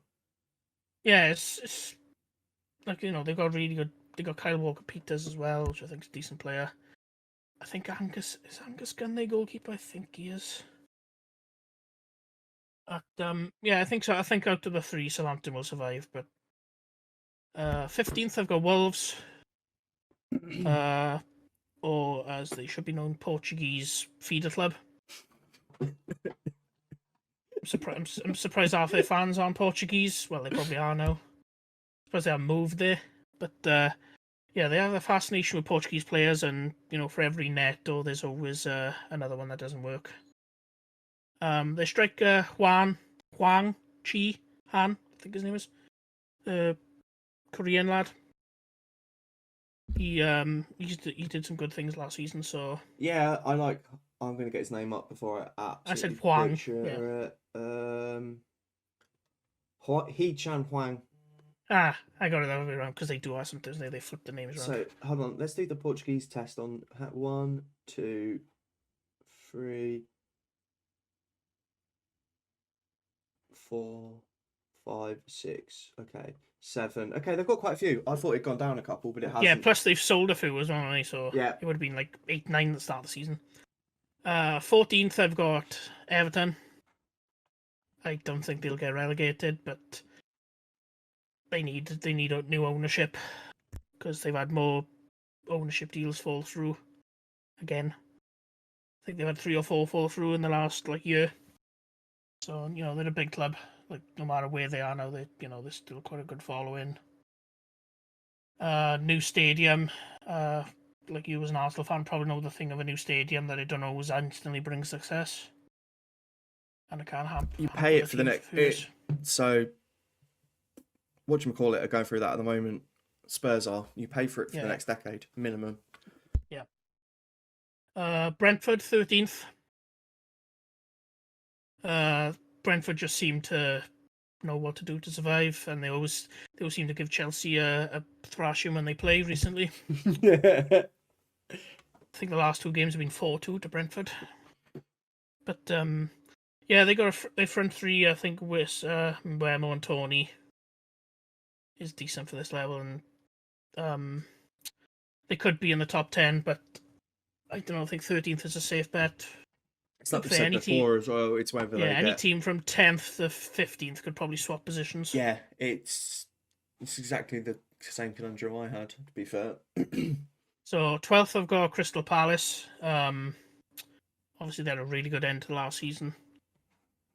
Yeah, it's like they've got really good. They got Kyle Walker-Peters as well, which I think is a decent player. I think Angus Gunn their goalkeeper. I think he is. But I think so. I think out of the three, Southampton will survive. But 15th, I've got Wolves, or as they should be known, Portuguese feeder club. I'm surprised half their fans aren't Portuguese. Well, they probably are now. Suppose they haven't moved there. But they have a fascination with Portuguese players, and for every Neto, there's always another one that doesn't work. Their striker Huang Chi Han, I think his name is, Korean lad. He did some good things last season, so yeah, I'm going to get his name up before I said Huang. He Chan Huang. I got it the other way around, because they do have sometimes they flip the names around. So hold on, let's do the Portuguese test on 1, 2, 3, 4, 5, 6. Okay, 7. Okay, they've got quite a few. I thought it'd gone down a couple, but it hasn't. Yeah, plus they've sold a few as well, so yeah, it would have been like 8, 9 at the start of the season. 14th, I've got Everton. I don't think they'll get relegated, but they need new ownership, because they've had more ownership deals fall through again. I think they've had 3 or 4 fall through in the last year. So they're a big club. Like, no matter where they are now, they're still quite a good following. New stadium. Like, you as an Arsenal fan probably know the thing of a new stadium, that it don't always instantly bring success. And it can't happen. You pay it for the next. So, whatchamacallit are going through that at the moment. Spurs are. You pay for it for the next decade, minimum. Yeah. Brentford 13th. Brentford just seem to know what to do to survive, and they always seem to give Chelsea a thrashing when they play recently. Yeah. I think the last 2 games have been 4-2 to Brentford. But they got their front three. I think with Mbeumo and Tony is decent for this level, and they could be in the top 10, but I don't know. I think 13th is a safe bet. It's like we said before as well. It's whether any team from 10th to 15th could probably swap positions. Yeah, it's exactly the same conundrum I had, to be fair. So 12th, I've got Crystal Palace. Obviously, they're a really good end to last season.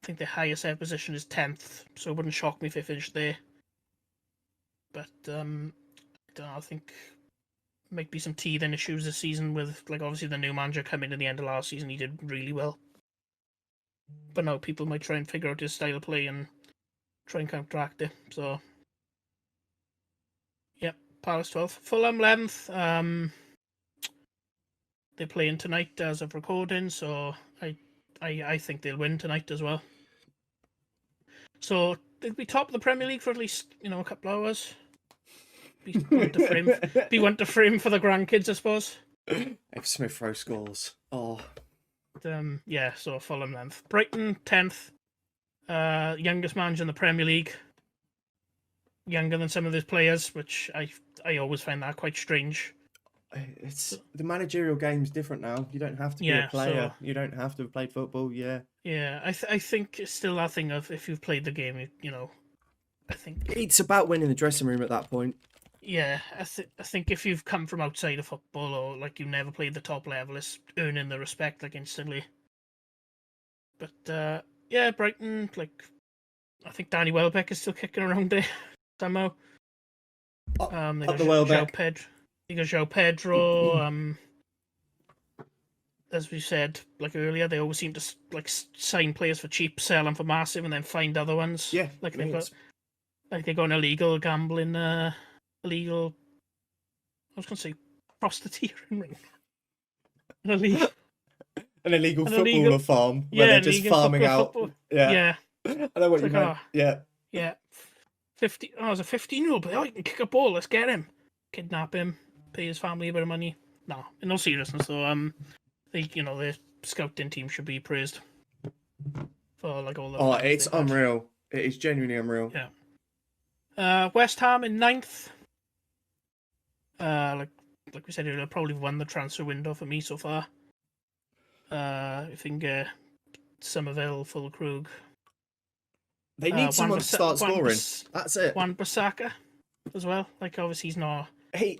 I think their highest ever position is 10th, so it wouldn't shock me if they finished there. But I don't know, I think might be some teething issues this season with, like, obviously the new manager coming in the end of last season. He did really well. But now people might try and figure out his style of play and try and counteract it. So, yep, Palace 12th. Fulham 11th. They're playing tonight as of recording, so I think they'll win tonight as well. So they'll be top of the Premier League for at least, a couple of hours. Be one to frame for the grandkids, I suppose. If Smith Rowe scores. Oh. Yeah, so Fulham 11th. Brighton 10th. Youngest manager in the Premier League. Younger than some of his players, which I always find that quite strange. It's the managerial game's different now. You don't have to be a player. You don't have to have played football. Yeah. Yeah, I think it's still that thing of if you've played the game, I think it's about winning the dressing room at that point. Yeah, I think if you've come from outside of football or like you never played the top level, it's earning the respect like instantly. But yeah, Brighton, like I think Danny Welbeck is still kicking around there somehow. Up the Welbeck. You got João Pedro. As we said like earlier, they always seem to like sign players for cheap, sell them for massive, and then find other ones. Yeah, like they've got an illegal gambling, illegal. I was going to say prostituting ring. An illegal footballer farm where they're just farming out. Football. Yeah. I know what you meant. Yeah. 50. Oh, it's a 15-year-old player. Oh, he can kick a ball. Let's get him. Kidnap him. Pay his family a bit of money. No, in all seriousness, though, their scouting team should be praised for like all the. Oh, it's unreal. It is genuinely unreal. Yeah. West Ham in 9th. Like we said earlier, probably won the transfer window for me so far. If you can get Somerville, Fulkrug. They need someone to start scoring. That's it. Wan-Bissaka as well. Like obviously he's not. I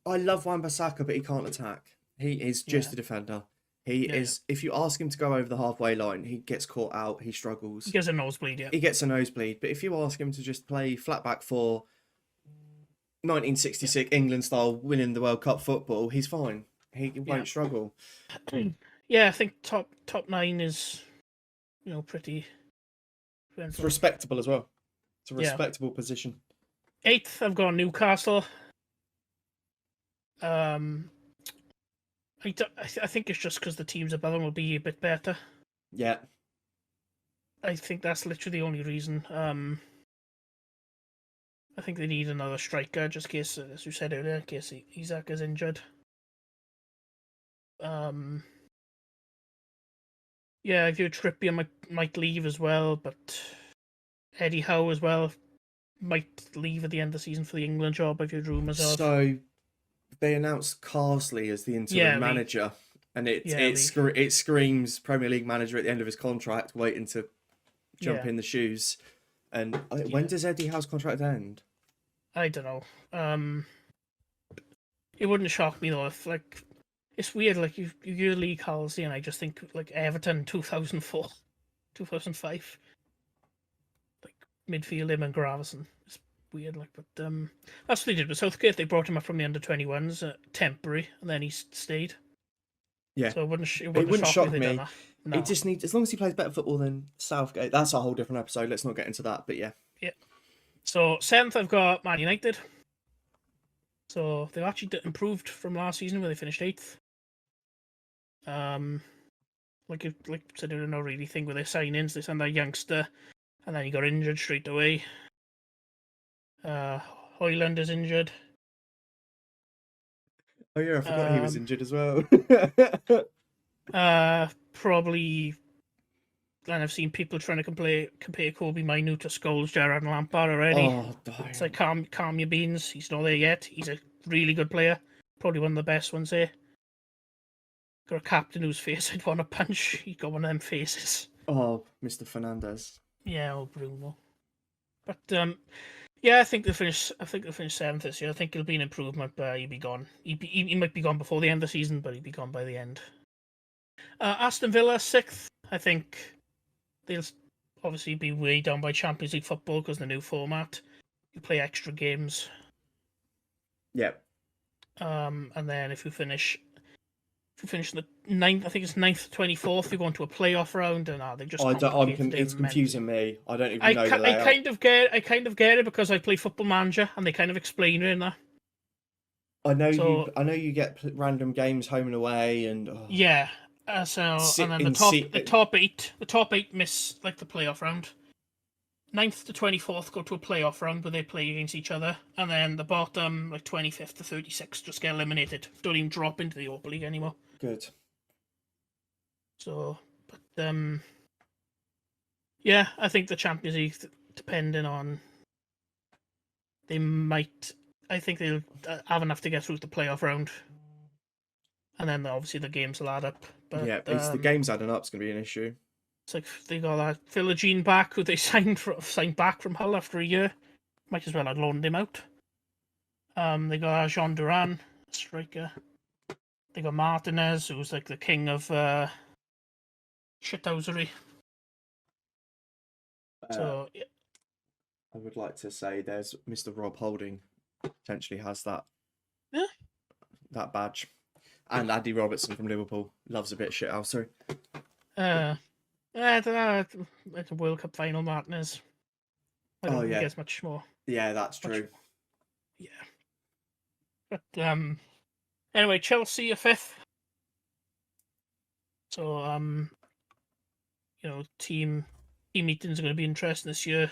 love Wan-Bissaka, but he can't attack. He is just a defender. He is. If you ask him to go over the halfway line, he gets caught out. He struggles. He gets a nosebleed. Yeah. He gets a nosebleed. But if you ask him to just play flat back for 1966 England style, winning the World Cup football, he's fine. He won't struggle. Yeah, I think top 9 is, pretty. It's respectable as well. It's a respectable position. 8th, I've got Newcastle. I think it's just because the teams above them will be a bit better. Yeah. I think that's literally the only reason. I think they need another striker, just in case, as you said earlier, in case Isak is injured. Yeah, if you Trippier might leave as well, but Eddie Howe as well might leave at the end of the season for the England job. I've heard rumours of. So they announced Carsley as the interim manager, and it screams Premier League manager at the end of his contract, waiting to jump in the shoes. And when does Eddie Howe's contract end? I don't know. It wouldn't shock me though if it's weird. Like you hear Lee Carsley, and I just think like Everton 2004, 2005, like midfield him and Gravison. It's weird, but that's what they did with Southgate. They brought him up from the under-21s, temporary, and then he stayed. Yeah, so it wouldn't shock me. No. It just needs, as long as he plays better football than Southgate. That's a whole different episode. Let's not get into that. But yeah. So 7th, I've got Man United. So they've actually improved from last season where they finished 8th. Like I said, I don't know really thing with their signings. They signed that youngster, and then he got injured straight away. Hoyland is injured. Oh yeah, I forgot he was injured as well. Probably. And I've seen people trying to compare Kobe Minu to Scholes, Gerrard and Lampard already. Oh, it's like calm your beans. He's not there yet. He's a really good player. Probably one of the best ones there. Got a captain whose face I'd want to punch. He got one of them faces. Oh, Mr. Fernandez. Yeah, old Bruno. But Yeah, I think they'll finish. I think they'll finish 7th this year. I think it'll be an improvement, but he'll be gone. He might be gone before the end of the season, but he'll be gone by the end. Aston Villa 6th. I think they'll obviously be way down by Champions League football because of the new format. You play extra games. Yep. And then if you finish the 9th, I think it's 9th to 24th, you go into a playoff round, and they just it's confusing me. I don't even know the layout. I kind of get it because I play Football Manager, and they kind of explain it in that. I know you get random games home and away, and yeah. And then the top eight miss like the playoff round. 9th to 24th go to a playoff round where they play against each other, and then the bottom, like 25th to 36th, just get eliminated. Don't even drop into the Europa League anymore. Good. So, but yeah, I think the Champions League, depending on, I think they'll have enough to get through the playoff round, and then obviously the games will add up. But yeah, it's the games adding up is going to be an issue. It's like they got that Philogene back, who they signed back from Hull after a year. Might as well have loaned him out. They got Jean Duran, striker. They got Martinez, who's like the king of shithousery. So yeah. I would like to say there's Mr. Rob Holding potentially has that. Yeah. That badge. And Andy Robertson from Liverpool loves a bit of shithousery. I don't know. It's a World Cup final, Martinez. I don't think there's much more. Yeah, that's true. Yeah. But anyway, Chelsea are 5th. So team meetings are going to be interesting this year.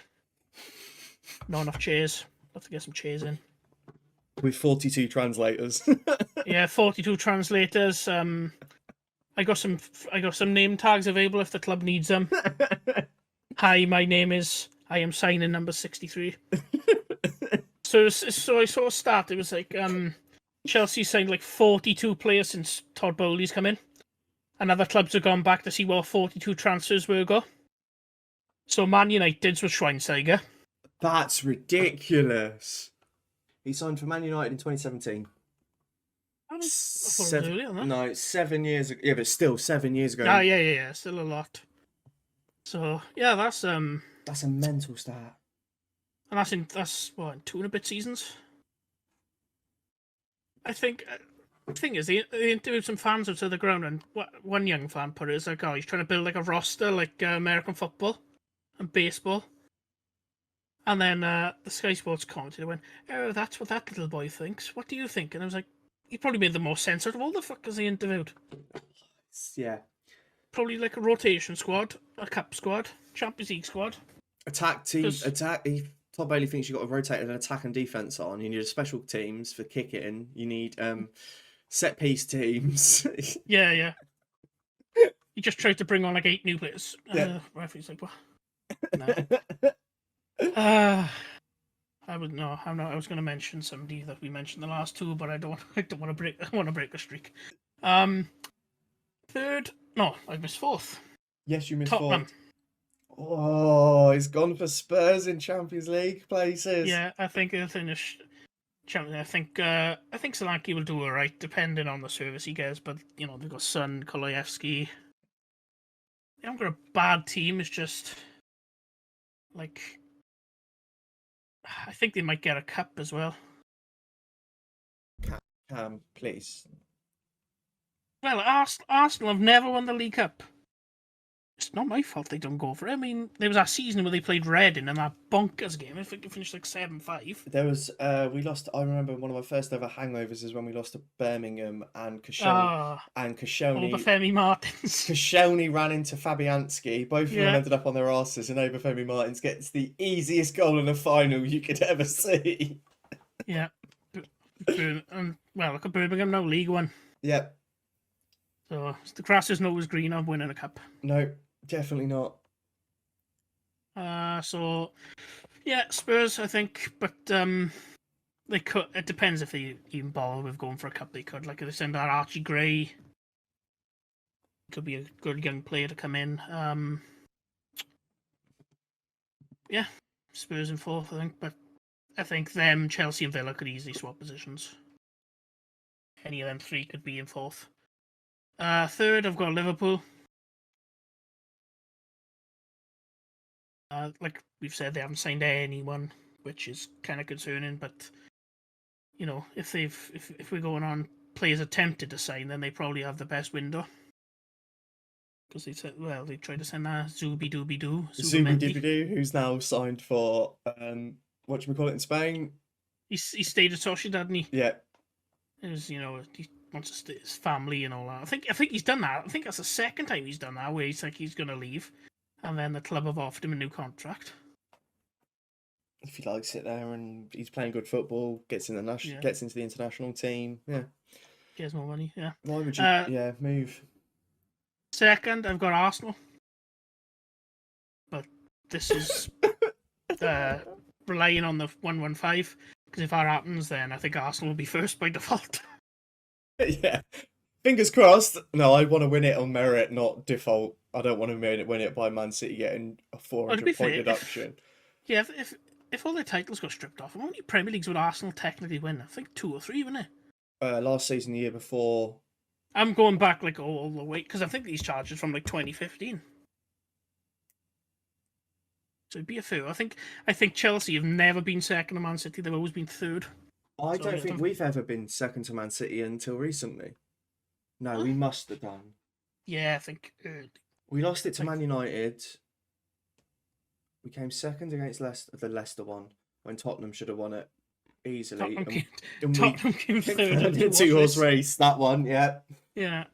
Not enough chairs. Have to get some chairs in. With 42 translators. Yeah, 42 translators. I got some name tags available if the club needs them. Hi, my name is. I am signing number 63. So I saw a stat. It was like Chelsea signed like 42 players since Todd Bowley's come in, and other clubs have gone back to see what 42 transfers were ago. So Man United's with Schweinsteiger. That's ridiculous. He signed for Man United in 2017. I 7 years ago. Yeah, but still 7 years ago. Oh, yeah. Still a lot. So yeah, that's a mental stat. And that's what, in 2 and a bit seasons. I think the thing is they interviewed some fans out to the ground, and one young fan put it as like, oh, he's trying to build like a roster like American football and baseball. And then the Sky Sports commentator went, "Oh, that's what that little boy thinks. What do you think?" And I was like, he probably made the most sense out of all the fuckers he interviewed. Yeah. Probably like a rotation squad, a cup squad, Champions League squad. Todd Bailey thinks you've got to rotate an attack and defence on. You need special teams for kicking. You need set piece teams. Yeah. He just tried to bring on like 8 new players. Yeah. Referee's like, what? No. I was going to mention somebody that we mentioned the last 2, but I don't want to break. I want to break a streak. 3rd. No, I missed 4th. Yes, you missed Tottenham. 4th. Oh, he's gone for Spurs in Champions League places. Yeah, I think he'll finish champion. I think Solanke will do alright, depending on the service he gets. But they've got Son, Koloyevsky. They haven't got a bad team. It's just like I think they might get a cup as well. Please. Well, Arsenal have never won the League Cup. It's not my fault they don't go for it. I mean, there was that season where they played Reading in that bonkers game. I think they finished like 7-5. There was we lost. I remember one of my first ever hangovers is when we lost to Birmingham and Koscielny. Obafemi Martins. Koscielny ran into Fabianski. Both of them ended up on their asses, and Obafemi Martins gets the easiest goal in a final you could ever see. Yeah, and look at Birmingham now, League One. Yep. So the grass isn't always green on winning a cup. No, definitely not. So yeah, Spurs, I think, but they could. It depends if they even bother with going for a cup. They could, like, if they send out Archie Gray, could be a good young player to come in. Yeah, Spurs in 4th, I think, but I think them, Chelsea and Villa could easily swap positions. Any of them three could be in fourth. Third, I've got Liverpool. Like we've said, they haven't signed anyone, which is kind of concerning. But you know, if we're going on players attempted to sign, then they probably have the best window. Because they said, well, they tried to send Zubi Zubi who's now signed for what do we call it in Spain? He stayed at Sociedad, didn't he? Yeah. It was, you know, he wants to stay his family and all that. I think he's done that. I think that's the second time he's done that, where he's like he's gonna leave, and then the club have offered him a new contract. If he likes it there and he's playing good football, gets into the international team, yeah. Gets more money, yeah. Why would you move? Second, I've got Arsenal. But this is relying on the 115, because if that happens, then I think Arsenal will be first by default. Yeah. Fingers crossed. No, I want to win it on merit, not default. I don't want to win it by Man City getting a 400-point deduction. If all their titles got stripped off, how many Premier Leagues would Arsenal technically win? I think 2 or 3, wouldn't it? Last season, the year before. I'm going back like all the way, because I think these charges from like 2015. So it'd be a few. I think Chelsea have never been second to Man City. They've always been third. I don't think we've ever been second to Man City until recently. No, we must have done. Yeah, I think we lost it to Man United. We came second against the Leicester one, when Tottenham should have won it easily. Tottenham came third in the two-horse race. That one, yeah. Yeah.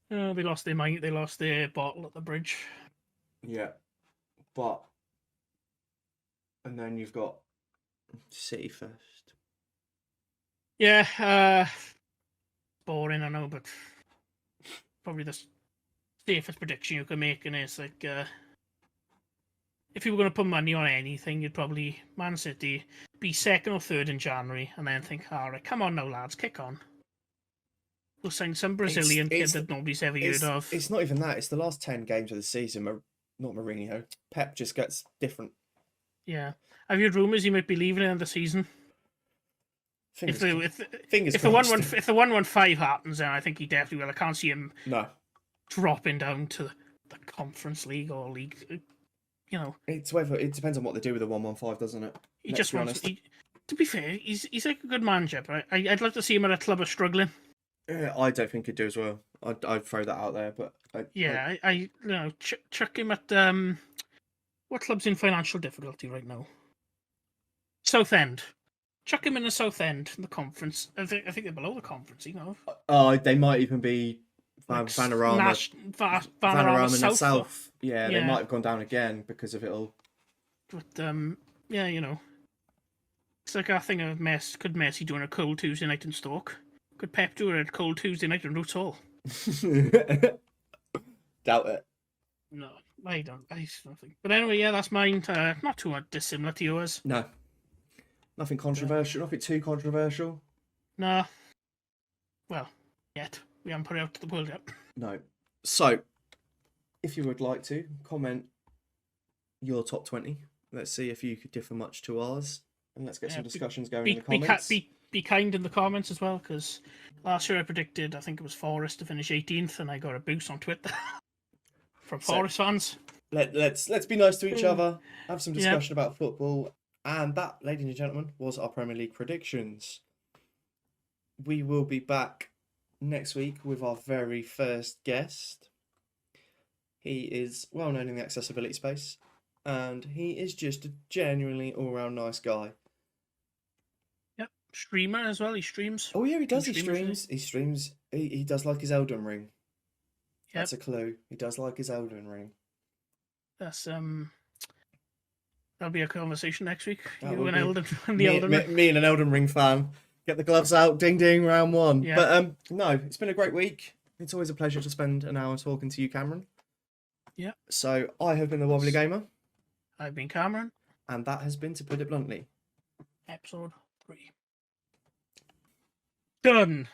They lost their mind. They lost their bottle at the bridge. Yeah, but and then you've got City first. Yeah, boring, I know, but probably the safest prediction you can make, and it's like if you were going to put money on anything, you'd probably Man City be second or third in January, and then think, all right, come on now, lads, kick on. We'll sign some Brazilian kid that nobody's ever heard of. It's not even that. It's the last 10 games of the season. Not Mourinho. Pep just gets different. Yeah. Have you heard rumours he might be leaving in the season? If the 115 happens, then I think he definitely will. I can't see him dropping down to the Conference League or League. You know, it depends on what they do with the 115, doesn't it? He just wants. To be fair, he's like a good manager, but I'd love to see him at a club that's struggling. Yeah, I don't think he'd do as well. I'd throw that out there, but chuck him at what club's in financial difficulty right now? Southend. Chuck him in the Southend in the conference. I think they're below the conference, you know. They might even be Vanarama South. Yeah, they might have gone down again because of it all. But yeah, you know, it's like a thing of could Messi doing a cold Tuesday night in Stoke? Could Pep do it a cold Tuesday night in Roots Hall? Doubt it. No, I don't think. But anyway, yeah, that's mine. Not too much dissimilar to yours. No. Nothing controversial. Nothing too controversial. No. Well, yet. We haven't put it out to the world yet. No. So, if you would like to, comment your top 20. Let's see if you could differ much to ours. And let's get some discussions going in the comments. Be kind in the comments as well, because last year I predicted, I think it was Forest to finish 18th, and I got a boost on Twitter from Forest fans. Let's be nice to each other, have some discussion about football, and that, ladies and gentlemen, was our Premier League predictions. We will be back next week with our very first guest. He is well known in the accessibility space, and he is just a genuinely all-round nice guy. Streamer as well. He streams. Oh yeah, he does. He streams. He does like his Elden Ring. Yep. That's a clue. He does like his Elden Ring. That's that'll be a conversation next week. Me and an Elden Ring fan. Get the gloves out. Ding ding. Round one. Yeah. But no, it's been a great week. It's always a pleasure to spend an hour talking to you, Cameron. Yeah. So I have been the Wobbly Gamer. I've been Cameron. And that has been, to put it bluntly, episode 3. Done.